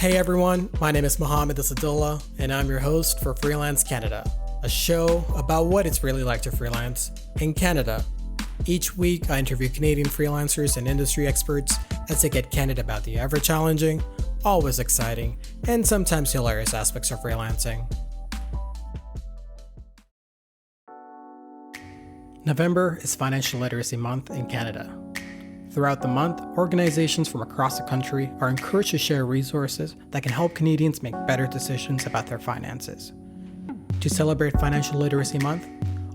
Hey everyone, my name is Mohammed Zandile, and I'm your host for Freelance Canada, a show about what it's really like to freelance in Canada. Each week, I interview Canadian freelancers and industry experts as they get candid about the ever challenging, always exciting, and sometimes hilarious aspects of freelancing. November is Financial Literacy Month in Canada. Throughout the month, organizations from across the country are encouraged to share resources that can help Canadians make better decisions about their finances. To celebrate Financial Literacy Month,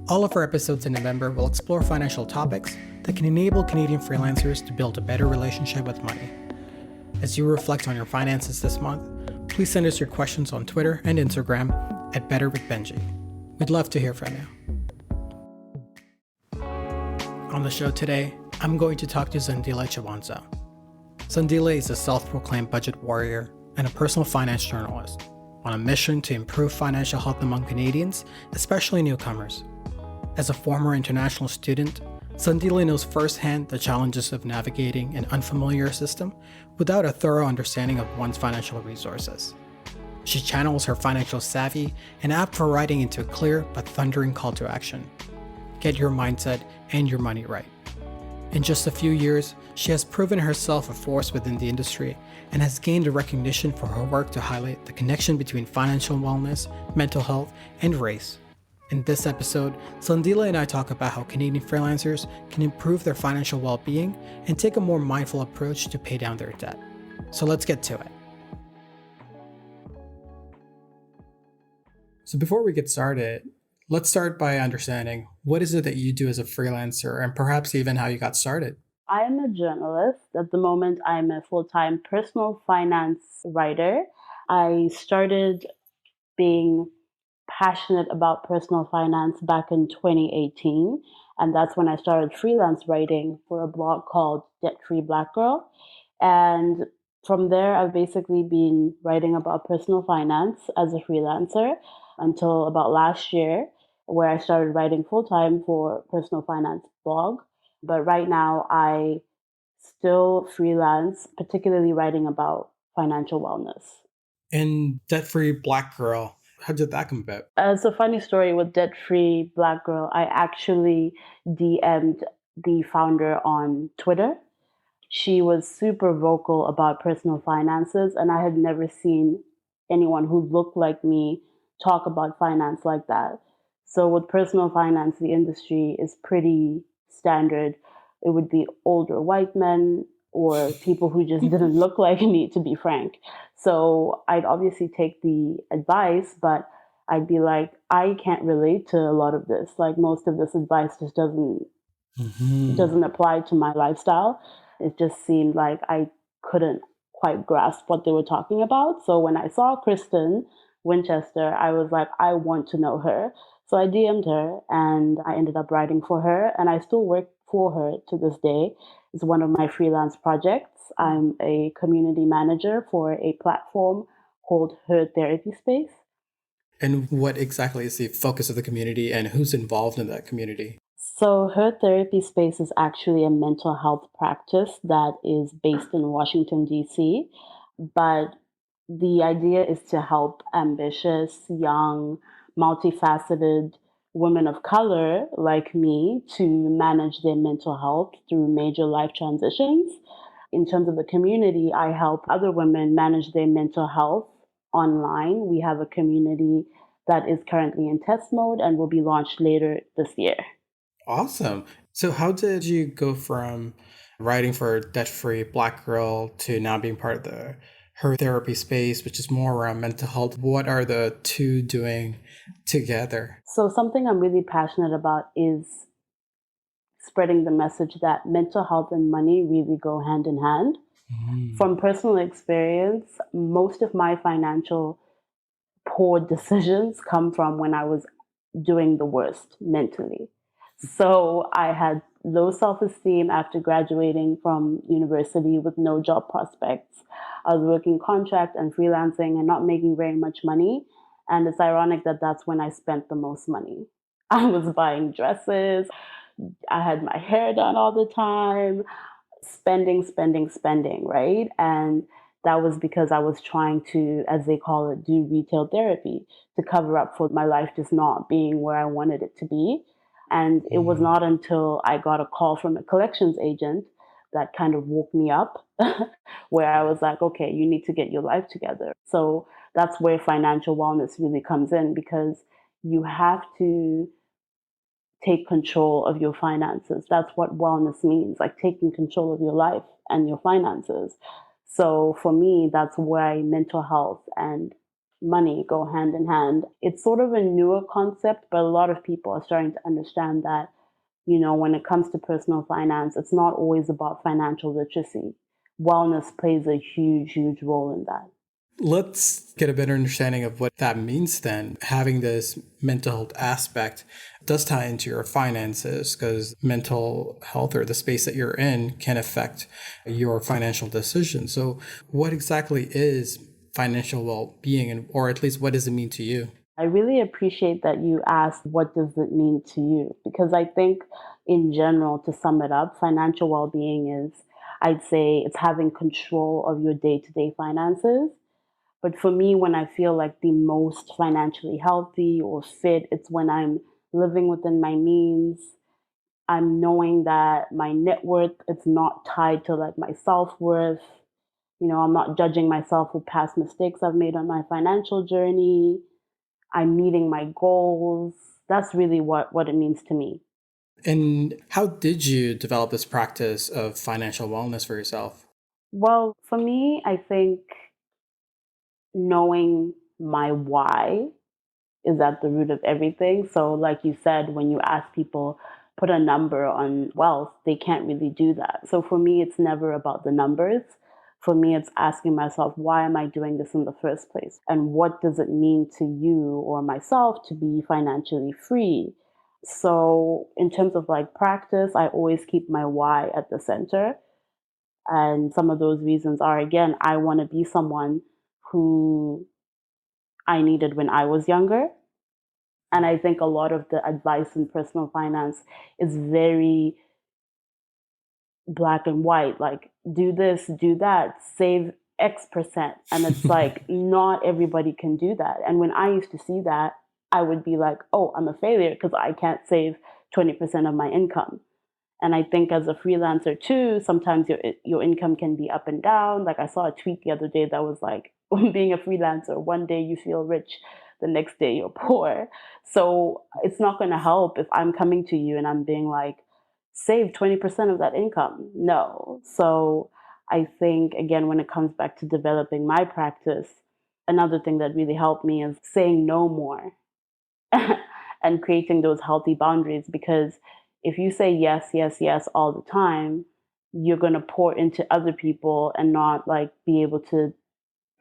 all of our episodes in November will explore financial topics that can enable Canadian freelancers to build a better relationship with money. As you reflect on your finances this month, please send us your questions on Twitter and Instagram at BetterWithBenji. We'd love to hear from you. On the show today, I'm going to talk to Zandile Chiwanza. Zandile is a self-proclaimed budget warrior and a personal finance journalist on a mission to improve financial health among Canadians, especially newcomers. As a former international student, Zandile knows firsthand the challenges of navigating an unfamiliar system without a thorough understanding of one's financial resources. She channels her financial savvy and apt for writing into a clear but thundering call to action. Get your mindset and your money right. In just a few years, she has proven herself a force within the industry and has gained a recognition for her work to highlight the connection between financial wellness, mental health, and race. In this episode, Zandile and I talk about how Canadian freelancers can improve their financial well-being and take a more mindful approach to pay down their debt. So let's get to it. So before we get started, let's start by understanding what is it that you do as a freelancer and perhaps even how you got started. I'm a journalist. At the moment, I'm a full-time personal finance writer. I started being passionate about personal finance back in 2018, and that's when I started freelance writing for a blog called Debt Free Black Girl. And from there, I've basically been writing about personal finance as a freelancer until about last year, where I started writing full-time for personal finance blog. But right now I still freelance, particularly writing about financial wellness. And Debt Free Black Girl, how did that come about? It's a funny story with Debt Free Black Girl. I actually DM'd the founder on Twitter. She was super vocal about personal finances, and I had never seen anyone who looked like me talk about finance like that. So with personal finance, the industry is pretty standard. It would be older white men or people who just didn't look like me, to be frank. So I'd obviously take the advice, but I'd be like, I can't relate to a lot of this. Like most of this advice just doesn't apply to my lifestyle. It just seemed like I couldn't quite grasp what they were talking about. So when I saw Kristen Winchester, I was like, I want to know her. So I DM'd her and I ended up writing for her, and I still work for her to this day. It's one of my freelance projects. I'm a community manager for a platform called Her Therapy Space. And what exactly is the focus of the community and who's involved in that community? So Her Therapy Space is actually a mental health practice that is based in Washington, D.C., but the idea is to help ambitious, young, multifaceted women of color like me to manage their mental health through major life transitions. In terms of the community, I help other women manage their mental health online. We have a community that is currently in test mode and will be launched later this year. Awesome. So how did you go from writing for Debt Free Black Girl to now being part of the Her Therapy Space, which is more around mental health? What are the two doing together? So something I'm really passionate about is spreading the message that mental health and money really go hand in hand. From personal experience, most of my financial poor decisions come from when I was doing the worst mentally. So I had low self-esteem after graduating from university with no job prospects. I was working contract and freelancing and not making very much money. And it's ironic that that's when I spent the most money. I was buying dresses. I had my hair done all the time, spending, right? And that was because I was trying to, as they call it, do retail therapy to cover up for my life just not being where I wanted it to be. And it was not until I got a call from a collections agent that kind of woke me up, where I was like, okay, you need to get your life together. So that's where financial wellness really comes in, because you have to take control of your finances. That's what wellness means, like taking control of your life and your finances. So for me, that's why mental health and money go hand in hand. It's sort of a newer concept, but a lot of people are starting to understand that, when it comes to personal finance, it's not always about financial literacy. Wellness plays a huge, huge role in that. Let's get a better understanding of what that means then. Having this mental health aspect does tie into your finances, because mental health, or the space that you're in, can affect your financial decisions. So what exactly is financial well-being, or at least what does it mean to you? I really appreciate that you asked, what does it mean to you? Because I think, in general, to sum it up, financial well being is, I'd say, it's having control of your day to day finances. But for me, when I feel like the most financially healthy or fit, it's when I'm living within my means. I'm knowing that my net worth, it's not tied to like my self worth. I'm not judging myself for past mistakes I've made on my financial journey. I'm meeting my goals. That's really what it means to me. And how did you develop this practice of financial wellness for yourself? Well, for me, I think knowing my why is at the root of everything. So, like you said, when you ask people, put a number on wealth, they can't really do that. So, for me, it's never about the numbers. For me, it's asking myself, why am I doing this in the first place? And what does it mean to you or myself to be financially free? So, in terms of like practice, I always keep my why at the center. And some of those reasons are, again, I want to be someone who I needed when I was younger. And I think a lot of the advice in personal finance is very black and white, like do this, do that, save X percent. And it's like, not everybody can do that. And when I used to see that, I would be like, oh, I'm a failure because I can't save 20% of my income. And I think as a freelancer too, sometimes your income can be up and down. Like I saw a tweet the other day that was like, being a freelancer, one day you feel rich, the next day you're poor. So it's not going to help if I'm coming to you and I'm being like, save 20% of that income. No. So I think, again, when it comes back to developing my practice, another thing that really helped me is saying no more and creating those healthy boundaries. Because if you say yes, yes, yes all the time, you're going to pour into other people and not like be able to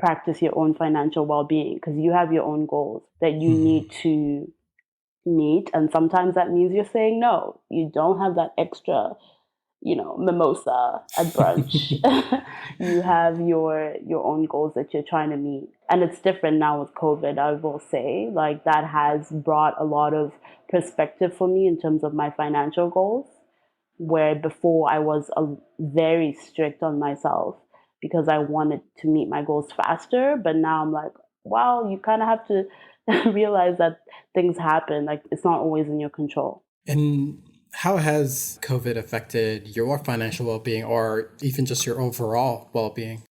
practice your own financial well-being, because you have your own goals that you need to meet. And sometimes that means you're saying no. You don't have that extra, mimosa at brunch. You have your own goals that you're trying to meet. And it's different now with COVID, I will say. Like that has brought a lot of perspective for me in terms of my financial goals, where before I was very strict on myself because I wanted to meet my goals faster. But now I'm like, wow, you kind of have to realize that things happen. Like it's not always in your control. And how has COVID affected your financial well-being, or even just your overall well-being?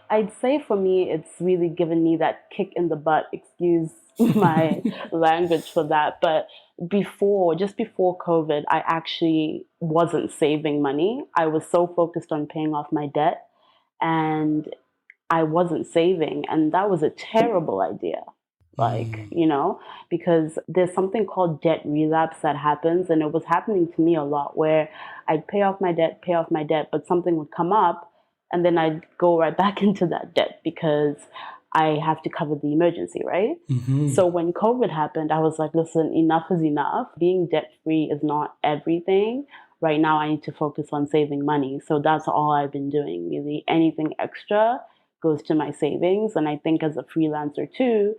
I'd say for me, it's really given me that kick in the butt, excuse my language for that. But just before COVID, I actually wasn't saving money. I was so focused on paying off my debt and I wasn't saving. And that was a terrible idea. Like, because there's something called debt relapse that happens. And it was happening to me a lot, where I'd pay off my debt, but something would come up and then I'd go right back into that debt because I have to cover the emergency, right? So when COVID happened, I was like, listen, enough is enough. Being debt free is not everything. Right now, I need to focus on saving money. So that's all I've been doing, really. Anything extra goes to my savings. And I think as a freelancer too,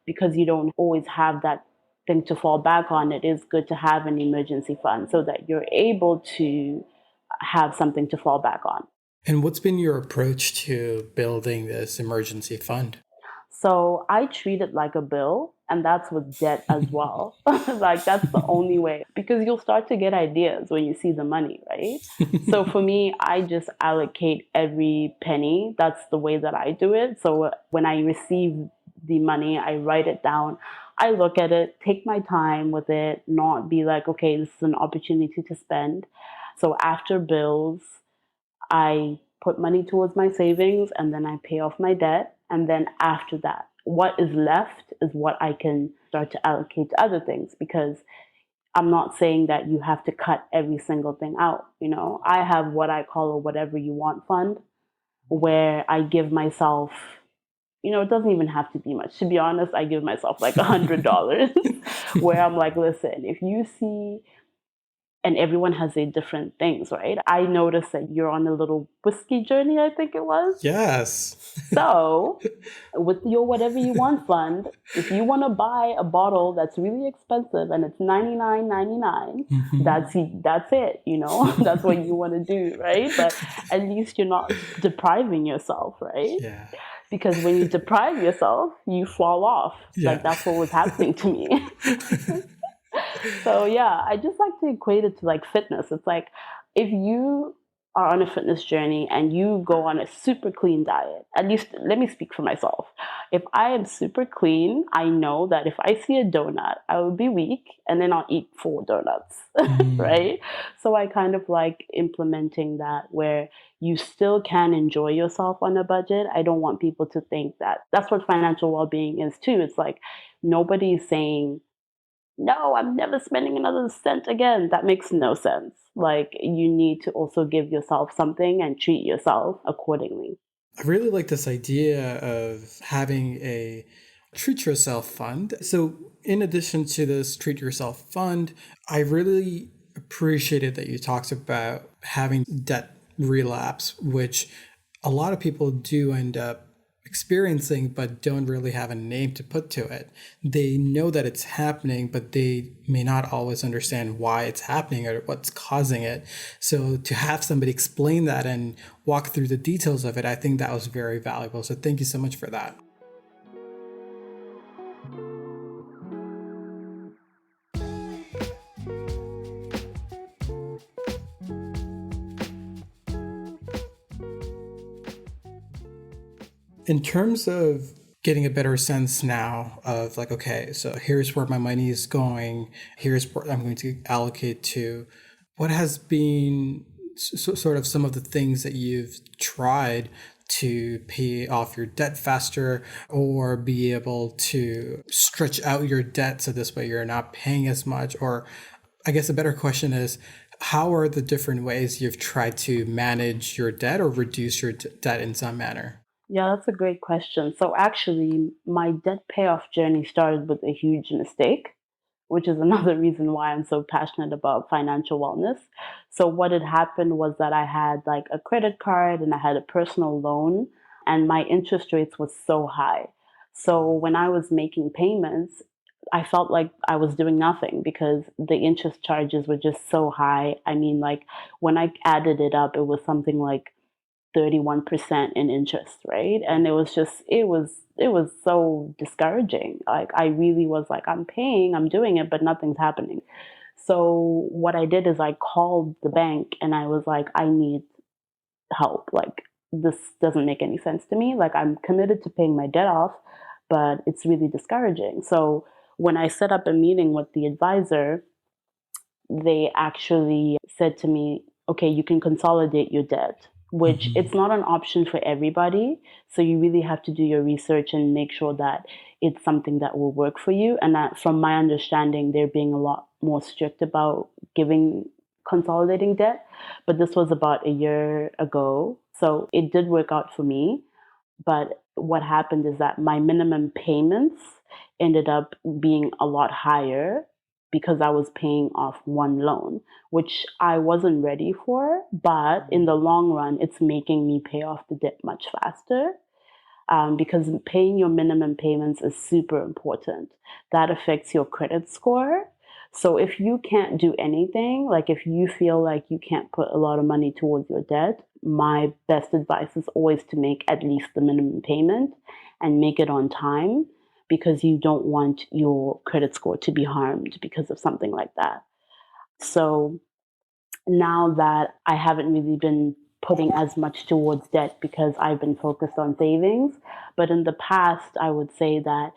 because you don't always have that thing to fall back on, it is good to have an emergency fund so that you're able to have something to fall back on. And what's been your approach to building this emergency fund? So I treat it like a bill, and that's with debt as well. Like, that's the only way, because you'll start to get ideas when you see the money, right? So for me, I just allocate every penny. That's the way that I do it. So when I receive the money, I write it down. I look at it, take my time with it, not be like, okay, this is an opportunity to spend. So after bills, I put money towards my savings and then I pay off my debt. And then after that, what is left is what I can start to allocate to other things, because I'm not saying that you have to cut every single thing out. I have what I call a whatever you want fund, where I give myself, it doesn't even have to be much. To be honest, I give myself like $100 where I'm like, listen, if you see, and everyone has their different things, right? I noticed that you're on a little whiskey journey, I think it was. Yes. So, with your whatever you want fund, if you want to buy a bottle that's really expensive and it's $99.99, that's it, that's what you want to do, right? But at least you're not depriving yourself, right? Yeah. Because when you deprive yourself, you fall off. Yeah. Like, that's what was happening to me. So yeah, I just like to equate it to like fitness. It's like, if you are on a fitness journey and you go on a super clean diet, at least let me speak for myself. If I am super clean, I know that if I see a donut, I will be weak and then I'll eat 4 donuts, right? So I kind of like implementing that, where you still can enjoy yourself on a budget. I don't want people to think that that's what financial well-being is too. It's like, nobody is saying, no, I'm never spending another cent again. That makes no sense. Like, you need to also give yourself something and treat yourself accordingly. I really like this idea of having a treat yourself fund. So, in addition to this treat yourself fund, I really appreciated that you talked about having debt relapse, which a lot of people do end up experiencing but don't really have a name to put to it. They know that it's happening, but they may not always understand why it's happening or what's causing it. So to have somebody explain that and walk through the details of it, I think that was very valuable. So thank you so much for that. In terms of getting a better sense now of like, okay, so here's where my money is going, here's what I'm going to allocate to, what has been sort of some of the things that you've tried to pay off your debt faster or be able to stretch out your debt so this way you're not paying as much? Or I guess a better question is, how are the different ways you've tried to manage your debt or reduce your debt in some manner? Yeah, that's a great question. So actually, my debt payoff journey started with a huge mistake, which is another reason why I'm so passionate about financial wellness. So what had happened was that I had like a credit card and I had a personal loan, and my interest rates was so high. So when I was making payments, I felt like I was doing nothing because the interest charges were just so high. I mean, like, when I added it up, it was something like 31% in interest, right? And it was so discouraging. Like, I really was like, I'm paying, I'm doing it, but nothing's happening. So what I did is I called the bank and I was like, I need help. Like, this doesn't make any sense to me. Like, I'm committed to paying my debt off, but it's really discouraging. So when I set up a meeting with the advisor, they actually said to me, okay, you can consolidate your debt, which it's not an option for everybody. So you really have to do your research and make sure that it's something that will work for you. And that, from my understanding, they're being a lot more strict about giving consolidating debt. But this was about a year ago. So it did work out for me. But what happened is that my minimum payments ended up being a lot higher because I was paying off one loan, which I wasn't ready for. But in the long run, it's making me pay off the debt much faster, because paying your minimum payments is super important. That affects your credit score. So if you can't do anything, like if you feel like you can't put a lot of money towards your debt, my best advice is always to make at least the minimum payment and make it on time, because you don't want your credit score to be harmed because of something like that. So now that I haven't really been putting as much towards debt because I've been focused on savings, but in the past, I would say that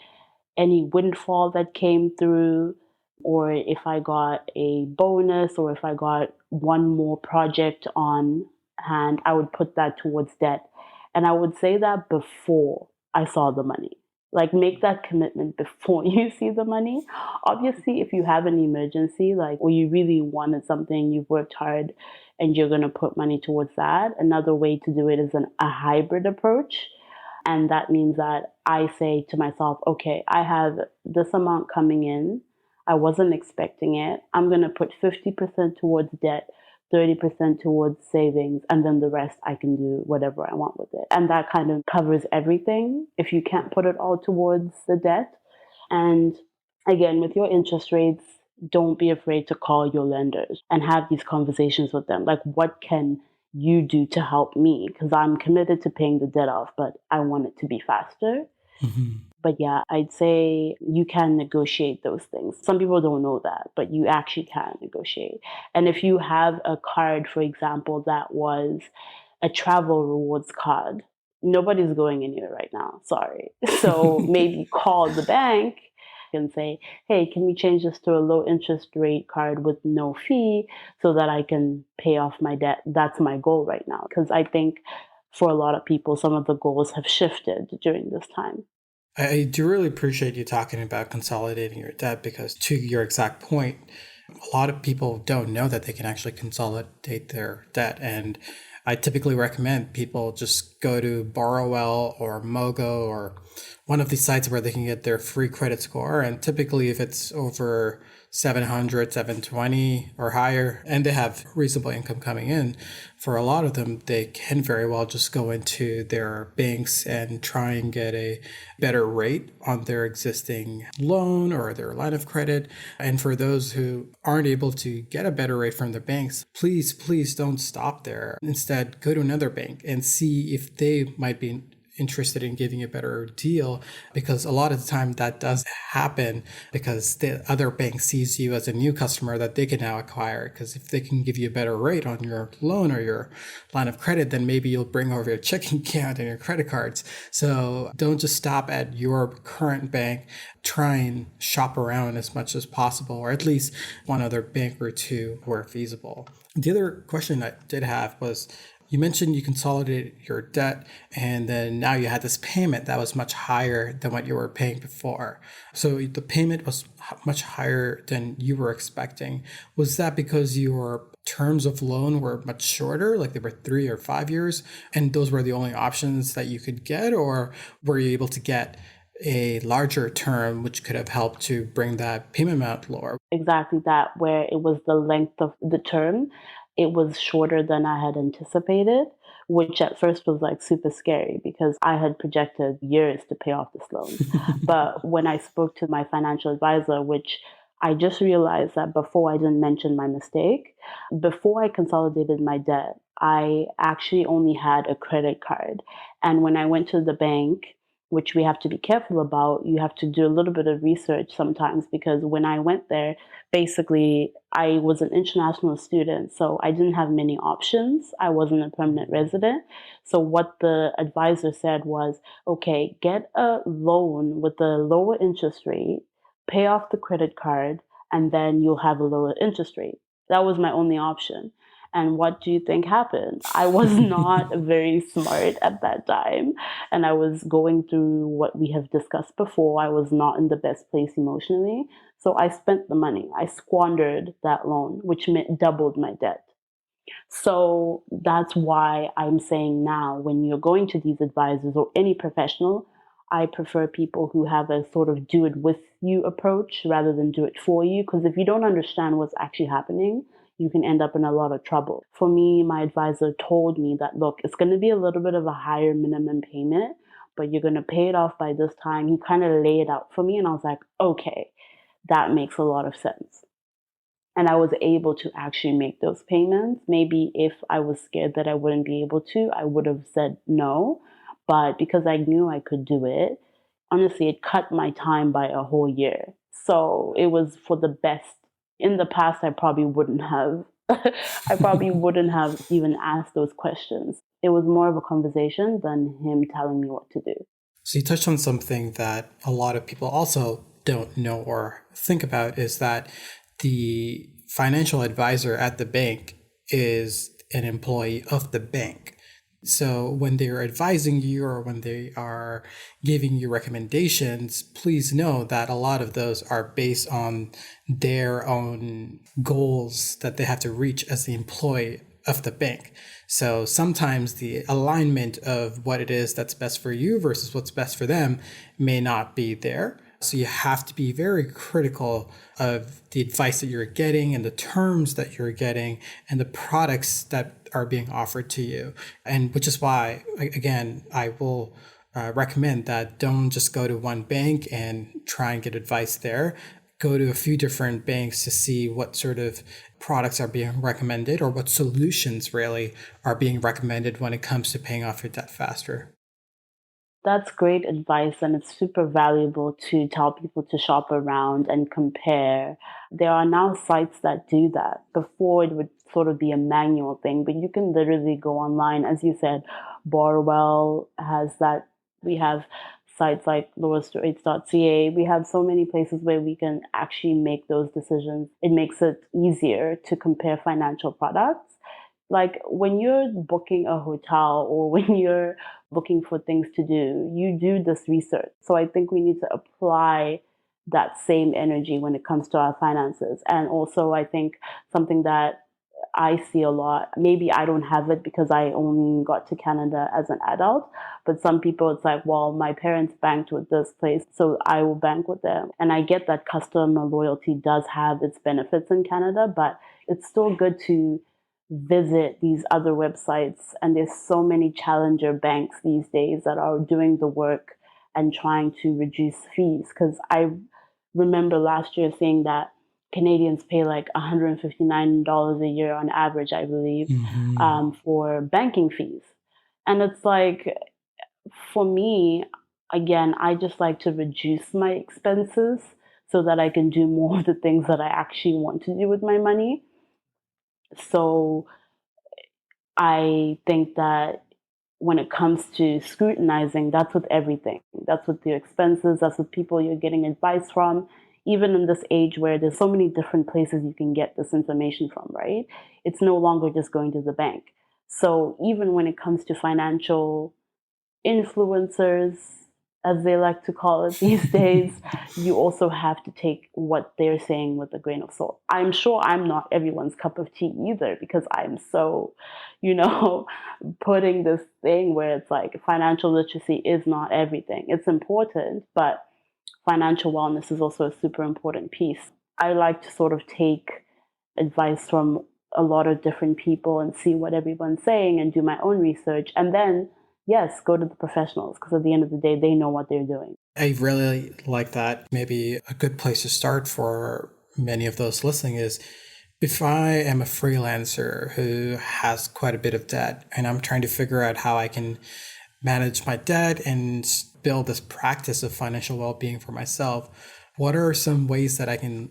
any windfall that came through, or if I got a bonus, or if I got one more project on hand, I would put that towards debt. And I would say that before I saw the money. Like, make that commitment before you see the money. Obviously, if you have an emergency, like, or you really wanted something, you've worked hard and you're going to put money towards that. Another way to do it is a hybrid approach. And that means that I say to myself, okay, I have this amount coming in. I wasn't expecting it. I'm going to put 50% towards debt, 30% towards savings, and then the rest I can do whatever I want with it. And that kind of covers everything if you can't put it all towards the debt. And again, with your interest rates, don't be afraid to call your lenders and have these conversations with them. Like, what can you do to help me? Because I'm committed to paying the debt off, but I want it to be faster. But yeah, I'd say you can negotiate those things. Some people don't know that, but you actually can negotiate. And if you have a card, for example, that was a travel rewards card, nobody's going anywhere right now. Sorry. So maybe call the bank and say, hey, can we change this to a low interest rate card with no fee so that I can pay off my debt? That's my goal right now. Because I think for a lot of people, some of the goals have shifted during this time. I do really appreciate you talking about consolidating your debt because, to your exact point, a lot of people don't know that they can actually consolidate their debt. And I typically recommend people just go to Borrowell or Mogo or one of these sites where they can get their free credit score. And typically, if it's over 700, 720 or higher, and they have reasonable income coming in, for a lot of them, they can very well just go into their banks and try and get a better rate on their existing loan or their line of credit. And for those who aren't able to get a better rate from the banks, please don't stop there. Instead, go to another bank and see if they might be interested in giving a better deal, because a lot of the time that does happen because the other bank sees you as a new customer that they can now acquire, because if they can give you a better rate on your loan or your line of credit, then maybe you'll bring over your checking account and your credit cards. So don't just stop at your current bank. Try and shop around as much as possible, or at least one other bank or two where feasible. The other question I did have was, you mentioned you consolidated your debt and then now you had this payment that was much higher than what you were paying before. So the payment was much higher than you were expecting. Was that because your terms of loan were much shorter, like they were 3 or 5 years, and those were the only options that you could get? Or were you able to get a larger term, which could have helped to bring that payment amount lower? Exactly that, where it was the length of the term. It was shorter than I had anticipated, which at first was like super scary because I had projected years to pay off this loan. But when I spoke to my financial advisor, which I just realized that before I didn't mention my mistake, before I consolidated my debt, I actually only had a credit card. And when I went to the bank, which we have to be careful about, you have to do a little bit of research sometimes, because when I went there, basically I was an international student, so I didn't have many options. I wasn't a permanent resident. So what the advisor said was, okay, get a loan with a lower interest rate, pay off the credit card, and then you'll have a lower interest rate. That was my only option. And what do you think happened? I was not very smart at that time. And I was going through what we have discussed before. I was not in the best place emotionally. So I spent the money. I squandered that loan, which meant doubled my debt. So that's why I'm saying now, when you're going to these advisors or any professional, I prefer people who have a sort of do it with you approach rather than do it for you. Because if you don't understand what's actually happening, you can end up in a lot of trouble. For me, my advisor told me that, look, it's going to be a little bit of a higher minimum payment, but you're going to pay it off by this time. He kind of laid it out for me, and I was like, okay, that makes a lot of sense. And I was able to actually make those payments. Maybe if I was scared that I wouldn't be able to, I would have said no. But because I knew I could do it, honestly, it cut my time by a whole year. So it was for the best. In the past, I probably wouldn't have. I probably wouldn't have even asked those questions. It was more of a conversation than him telling me what to do. So you touched on something that a lot of people also don't know or think about is that the financial advisor at the bank is an employee of the bank. So when they're advising you or when they are giving you recommendations, please know that a lot of those are based on their own goals that they have to reach as the employee of the bank. So sometimes the alignment of what it is that's best for you versus what's best for them may not be there. So you have to be very critical of the advice that you're getting and the terms that you're getting and the products that are being offered to you. And which is why, again, I will recommend that don't just go to one bank and try and get advice there. Go to a few different banks to see what sort of products are being recommended or what solutions really are being recommended when it comes to paying off your debt faster. That's great advice, and it's super valuable to tell people to shop around and compare. There are now sites that do that. Before, it would sort of be a manual thing, but you can literally go online. As you said, Borwell has that. We have sites like lowestrates.ca. We have so many places where we can actually make those decisions. It makes it easier to compare financial products. Like when you're booking a hotel or when you're looking for things to do, you do this research. So I think we need to apply that same energy when it comes to our finances. And also, I think something that I see a lot, maybe I don't have it because I only got to Canada as an adult, but some people it's like, well, my parents banked with this place, so I will bank with them. And I get that customer loyalty does have its benefits in Canada, but it's still good to visit these other websites. And there's so many challenger banks these days that are doing the work and trying to reduce fees. Because I remember last year seeing that Canadians pay like $159 a year on average, I believe, for banking fees. And it's like, for me, again, I just like to reduce my expenses so that I can do more of the things that I actually want to do with my money. So I think that when it comes to scrutinizing, that's with everything. That's with your expenses, that's with people you're getting advice from. Even in this age where there's so many different places you can get this information from, right? It's no longer just going to the bank. So even when it comes to financial influencers, as they like to call it these days, you also have to take what they're saying with a grain of salt. I'm sure I'm not everyone's cup of tea either because I'm so, you know, putting this thing where it's like financial literacy is not everything. It's important, but financial wellness is also a super important piece. I like to sort of take advice from a lot of different people and see what everyone's saying and do my own research. And then, yes, go to the professionals because at the end of the day, they know what they're doing. I really like that. Maybe a good place to start for many of those listening is if I am a freelancer who has quite a bit of debt and I'm trying to figure out how I can manage my debt and build this practice of financial well-being for myself, what are some ways that I can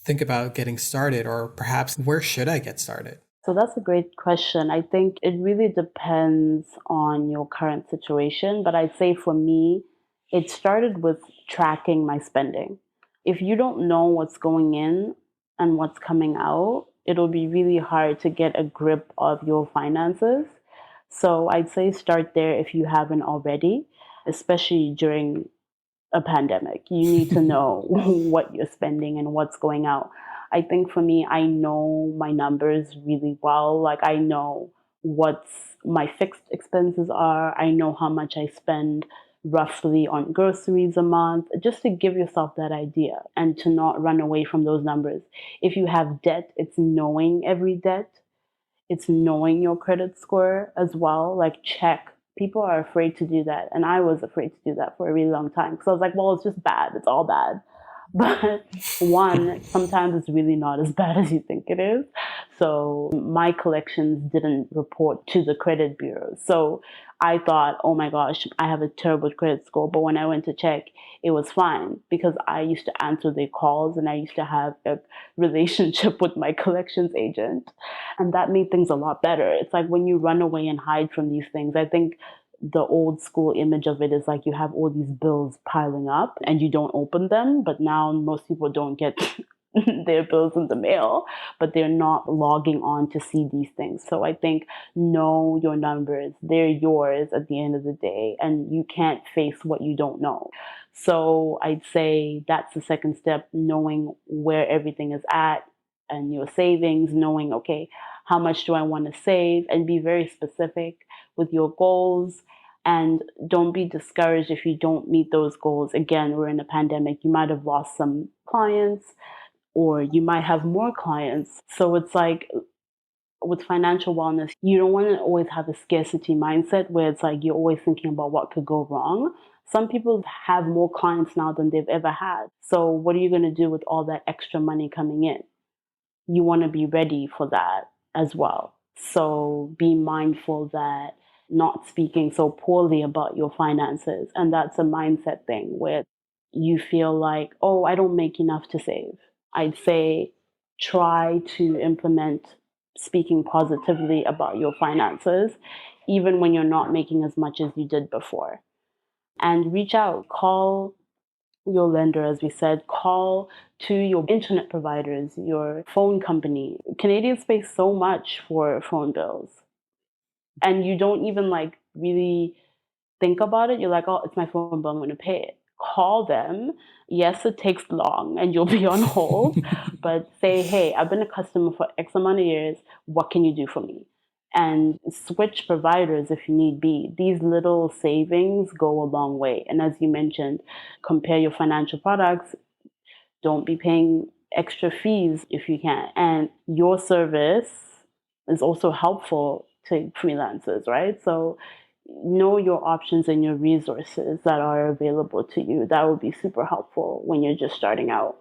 think about getting started, or perhaps where should I get started? So that's a great question. I think it really depends on your current situation, but I'd say for me, it started with tracking my spending. If you don't know what's going in and what's coming out, it'll be really hard to get a grip of your finances. So I'd say start there if you haven't already, especially during a pandemic. You need to know what you're spending and what's going out. I think for me, I know my numbers really well. Like I know what my fixed expenses are. I know how much I spend roughly on groceries a month, just to give yourself that idea and to not run away from those numbers. If you have debt, it's knowing every debt. It's knowing your credit score as well. Like check. People are afraid to do that. And I was afraid to do that for a really long time because I was like, well, it's just bad. It's all bad. But one, sometimes it's really not as bad as you think it is. So my collections didn't report to the credit bureau. So I thought, oh my gosh, I have a terrible credit score. But when I went to check, it was fine because I used to answer their calls and I used to have a relationship with my collections agent. And that made things a lot better. It's like when you run away and hide from these things, I think the old school image of it is like you have all these bills piling up and you don't open them. But now most people don't get their bills in the mail, but they're not logging on to see these things. So I think know your numbers. They're yours at the end of the day, and you can't face what you don't know. So I'd say that's the second step, knowing where everything is at and your savings, knowing, okay, how much do I want to save, and be very specific with your goals. And don't be discouraged if you don't meet those goals. Again, we're in a pandemic. You might have lost some clients or you might have more clients. So it's like with financial wellness, you don't want to always have a scarcity mindset where it's like you're always thinking about what could go wrong. Some people have more clients now than they've ever had. So what are you going to do with all that extra money coming in? You want to be ready for that as well. So be mindful that not speaking so poorly about your finances. And that's a mindset thing where you feel like, oh, I don't make enough to save. I'd say try to implement speaking positively about your finances, even when you're not making as much as you did before. And reach out, call your lender, as we said, call to your internet providers, your phone company. Canadians pay so much for phone bills, and you don't even like really think about it. You're like, oh, it's my phone bill, I'm going to pay it. Call them. Yes, it takes long and you'll be on hold, but say, hey, I've been a customer for X amount of years. What can you do for me? And switch providers if you need be. These little savings go a long way. And as you mentioned, compare your financial products. Don't be paying extra fees if you can. And your service is also helpful to freelancers, right? So know your options and your resources that are available to you. That would be super helpful when you're just starting out.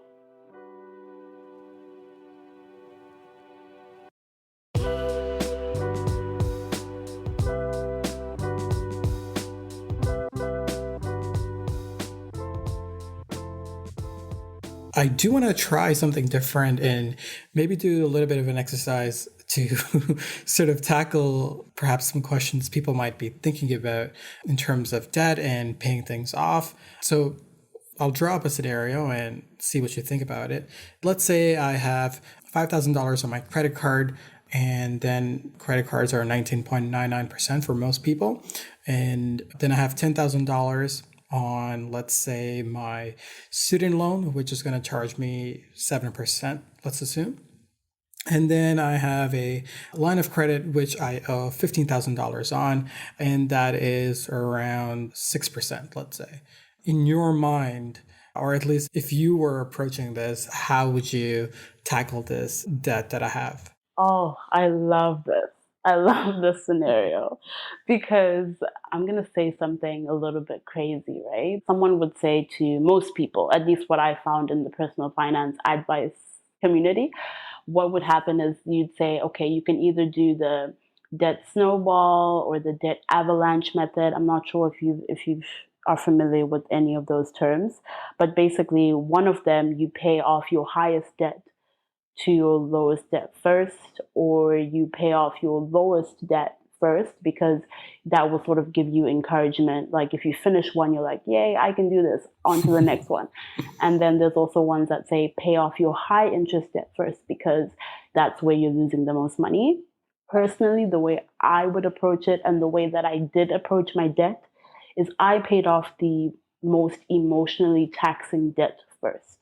I do want to try something different and maybe do a little bit of an exercise to sort of tackle perhaps some questions people might be thinking about in terms of debt and paying things off. So I'll draw up a scenario and see what you think about it. Let's say I have $5,000 on my credit card, and then credit cards are 19.99% for most people. And then I have $10,000 on, let's say, my student loan, which is going to charge me 7%, let's assume. And then I have a line of credit, which I owe $15,000 on, and that is around 6%, let's say. In your mind, or at least if you were approaching this, how would you tackle this debt that I have? Oh, I love this. I love this scenario because I'm going to say something a little bit crazy, right? Someone would say to most people, at least what I found in the personal finance advice community, what would happen is you'd say, okay, you can either do the debt snowball or the debt avalanche method. I'm not sure if you are familiar with any of those terms, but basically one of them you pay off your highest debt to your lowest debt first, or you pay off your lowest debt first because that will sort of give you encouragement. Like if you finish one, you're like, yay, I can do this, on to the next one. And then there's also ones that say pay off your high interest debt first because that's where you're losing the most money. Personally, the way I would approach it and the way that I did approach my debt is I paid off the most emotionally taxing debt first,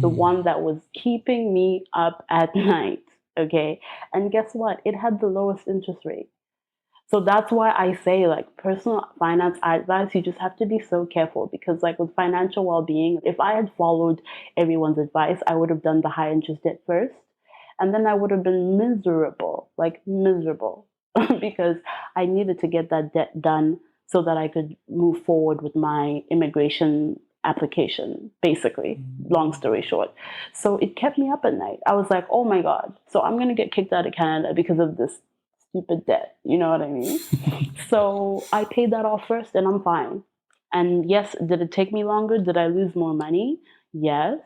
the one that was keeping me up at night. Okay. And guess what? It had the lowest interest rate. So that's why I say, like, personal finance advice, you just have to be so careful because, like, with financial well being, if I had followed everyone's advice, I would have done the high interest debt first. And then I would have been miserable, like, miserable, because I needed to get that debt done so that I could move forward with my immigration application, basically, long story short. So it kept me up at night. I was like, oh my God, so I'm going to get kicked out of Canada because of this stupid debt. You know what I mean? So I paid that off first and I'm fine. And yes, did it take me longer? Did I lose more money? Yes,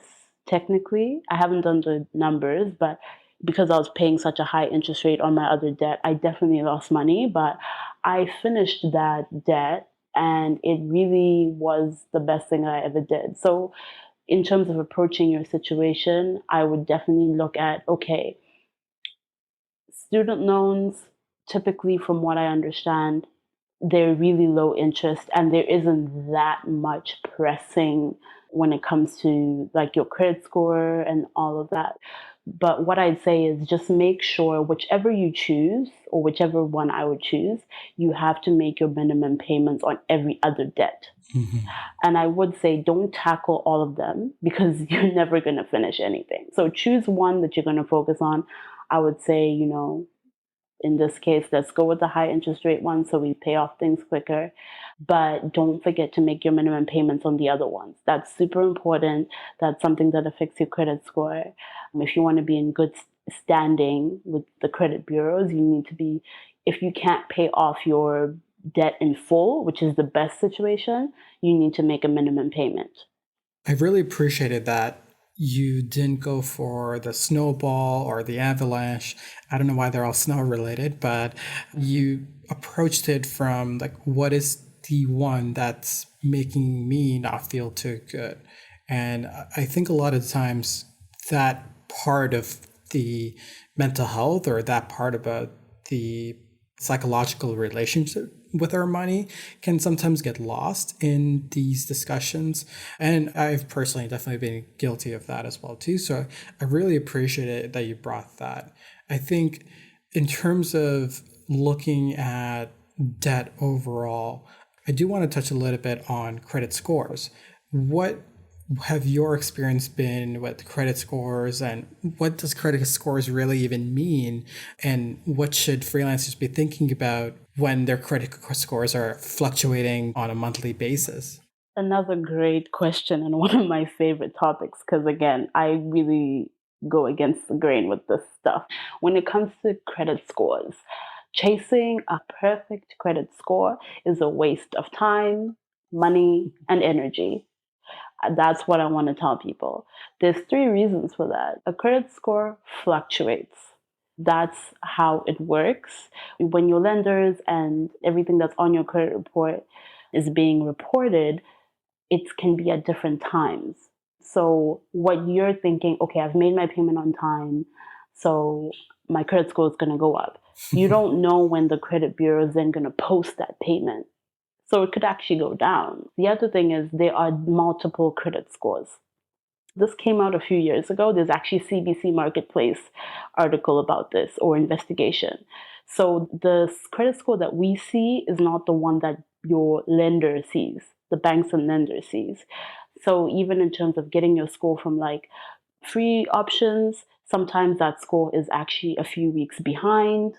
technically. I haven't done the numbers, but because I was paying such a high interest rate on my other debt, I definitely lost money. But I finished that debt and it really was the best thing I ever did. So, in terms of approaching your situation, I would definitely look at okay, student loans, typically, from what I understand, they're really low interest and there isn't that much pressing when it comes to like your credit score and all of that. But what I'd say is just make sure whichever you choose or whichever one I would choose, you have to make your minimum payments on every other debt. Mhm. And I would say don't tackle all of them because you're never going to finish anything. So choose one that you're going to focus on. I would say, in this case, let's go with the high interest rate one so we pay off things quicker. But don't forget to make your minimum payments on the other ones. That's super important. That's something that affects your credit score. If you want to be in good standing with the credit bureaus, you need to be, if you can't pay off your debt in full, which is the best situation, you need to make a minimum payment. I really appreciated that you didn't go for the snowball or the avalanche. I don't know why they're all snow related, but you approached it from like, what is the one that's making me not feel too good? And I think a lot of times that part of the mental health or that part about the psychological relationship with our money can sometimes get lost in these discussions. And I've personally definitely been guilty of that as well too. So I really appreciate it that you brought that. I think in terms of looking at debt overall, I do want to touch a little bit on credit scores. What have your experience been with credit scores, and what does credit scores really even mean, and what should freelancers be thinking about when their credit scores are fluctuating on a monthly basis? Another great question and one of my favorite topics because, again, I really go against the grain with this stuff. When it comes to credit scores, chasing a perfect credit score is a waste of time, money, and energy. That's what I want to tell people. There's three reasons for that. A credit score fluctuates. That's how it works. When your lenders and everything that's on your credit report is being reported, it can be at different times. So what you're thinking, okay, I've made my payment on time, so my credit score is going to go up. You don't know when the credit bureau is then going to post that payment. So it could actually go down. The other thing is there are multiple credit scores. This came out a few years ago. There's actually CBC Marketplace article about this or investigation. So the credit score that we see is not the one that your lender sees, the banks and lenders sees. So even in terms of getting your score from like free options, sometimes that score is actually a few weeks behind.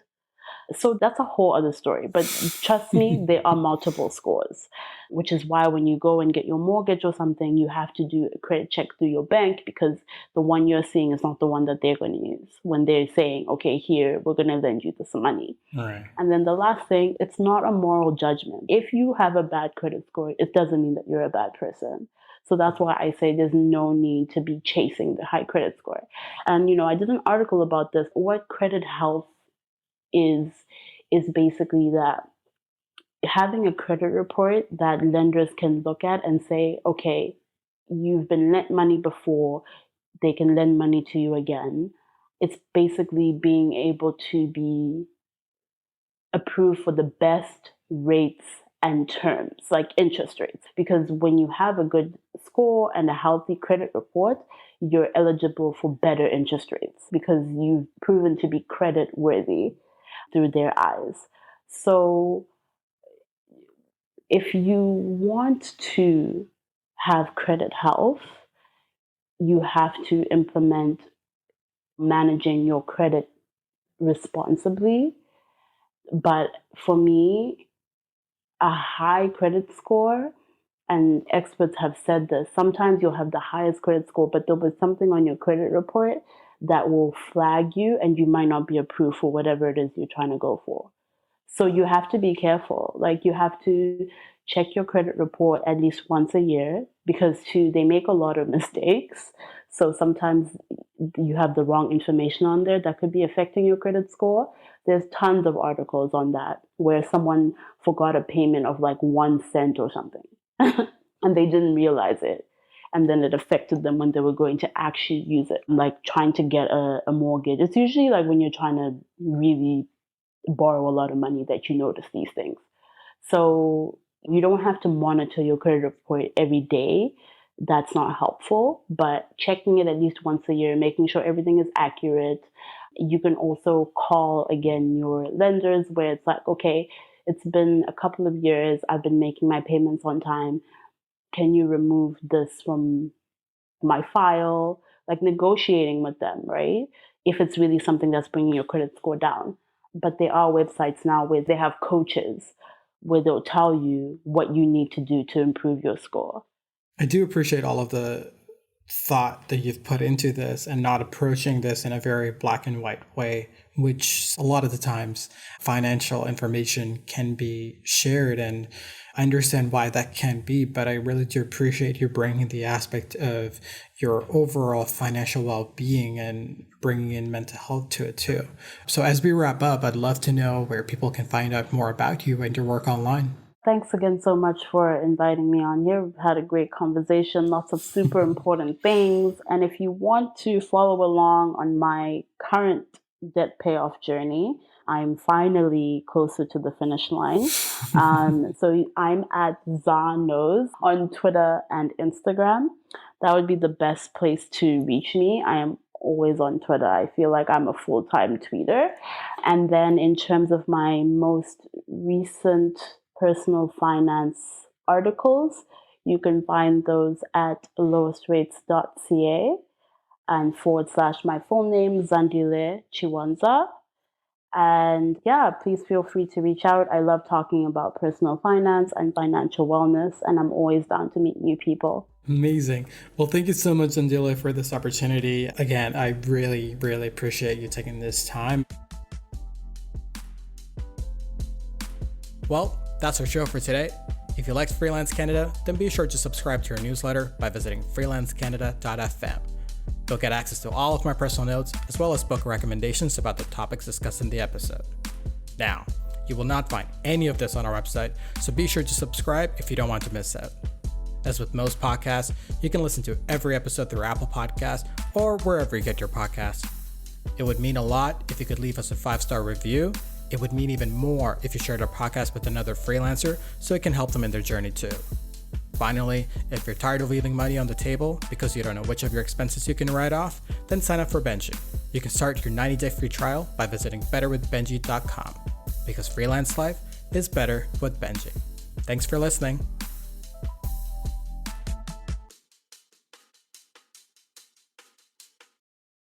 So that's a whole other story. But trust me, there are multiple scores, which is why when you go and get your mortgage or something, you have to do a credit check through your bank because the one you're seeing is not the one that they're going to use when they're saying, okay, here, we're going to lend you this money. Right. And then the last thing, it's not a moral judgment. If you have a bad credit score, it doesn't mean that you're a bad person. So that's why I say there's no need to be chasing the high credit score. And, I did an article about this, what credit health is basically that having a credit report that lenders can look at and say, okay, you've been lent money before, they can lend money to you again. It's basically being able to be approved for the best rates and terms, like interest rates. Because when you have a good score and a healthy credit report, you're eligible for better interest rates because you've proven to be credit worthy through their eyes. So if you want to have credit health, you have to implement managing your credit responsibly. But for me, a high credit score and experts have said this, sometimes you'll have the highest credit score, but there'll be something on your credit report that will flag you and you might not be approved for whatever it is you're trying to go for. So you have to be careful. Like, you have to check your credit report at least once a year, because too, they make a lot of mistakes. So sometimes you have the wrong information on there that could be affecting your credit score. There's tons of articles on that where someone forgot a payment of like 1 cent or something and they didn't realize it. And then it affected them when they were going to actually use it, like trying to get a mortgage. It's usually like when you're trying to really borrow a lot of money that you notice these things. So you don't have to monitor your credit report every day. That's not helpful, but checking it at least once a year, making sure everything is accurate. You can also call again your lenders where it's like, okay, it's been a couple of years, I've been making my payments on time. Can you remove this from my file? Like, negotiating with them, right? If it's really something that's bringing your credit score down. But there are websites now where they have coaches where they'll tell you what you need to do to improve your score. I do appreciate all of the thought that you've put into this and not approaching this in a very black and white way, which a lot of the times financial information can be shared, and I understand why that can be, but I really do appreciate you bringing the aspect of your overall financial well-being and bringing in mental health to it too. So as we wrap up, I'd love to know where people can find out more about you and your work online. Thanks again so much for inviting me on here. We've had a great conversation, lots of super important things. And if you want to follow along on my current debt payoff journey, I'm finally closer to the finish line. So I'm at Zanos on Twitter and Instagram. That would be the best place to reach me. I am always on Twitter. I feel like I'm a full-time tweeter. And then in terms of my most recent personal finance articles, you can find those at lowestrates.ca and / my full name, Zandile Chiwanza. And yeah, please feel free to reach out. I love talking about personal finance and financial wellness, and I'm always down to meet new people. Amazing. Well, thank you so much, Zandile, for this opportunity. Again, I really, really appreciate you taking this time. Well, that's our show for today. If you liked Freelance Canada, then be sure to subscribe to our newsletter by visiting freelancecanada.fm. You'll get access to all of my personal notes, as well as book recommendations about the topics discussed in the episode. Now, you will not find any of this on our website, so be sure to subscribe if you don't want to miss out. As with most podcasts, you can listen to every episode through Apple Podcasts or wherever you get your podcasts. It would mean a lot if you could leave us a 5-star review. It would mean even more if you shared our podcast with another freelancer so it can help them in their journey too. Finally, if you're tired of leaving money on the table because you don't know which of your expenses you can write off, then sign up for Benji. You can start your 90-day free trial by visiting betterwithbenji.com, because freelance life is better with Benji. Thanks for listening.